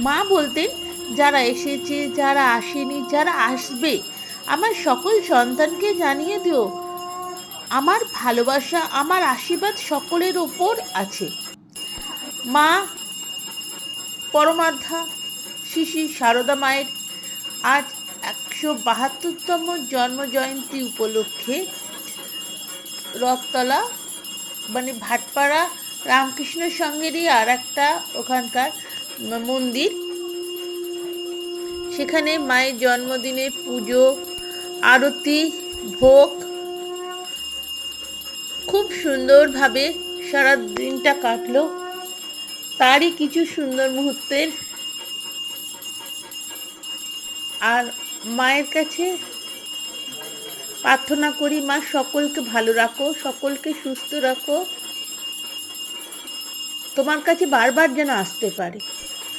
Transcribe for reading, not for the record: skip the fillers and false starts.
মা বলতেন, যারা এসেছে, যারা আসেনি, যারা আসবে, আমার সকল সন্তানকে জানিয়ে দিও আমার ভালোবাসা, আমার আশীর্বাদ সকলের ওপর আছে। মা পরমাধ্যা শ্রী শ্রী সারদা মায়ের আজ 172তম জন্ম জয়ন্তী উপলক্ষে রথতলা মানে ভাটপাড়া রামকৃষ্ণ সঙ্গেরই আর একটা ওখানকার মন্দির, সেখানে মায়ের জন্মদিনে পুজো, আরতি, ভোগ খুব সুন্দরভাবে সারা দিনটা কাটলো। তারই কিছু সুন্দর মুহূর্তের আর মায়ের কাছে প্রার্থনা করি, মা সকলকে ভালো রাখো, সকলকে সুস্থ রাখো, তোমার কাছে বারবার যেন আসতে পারে।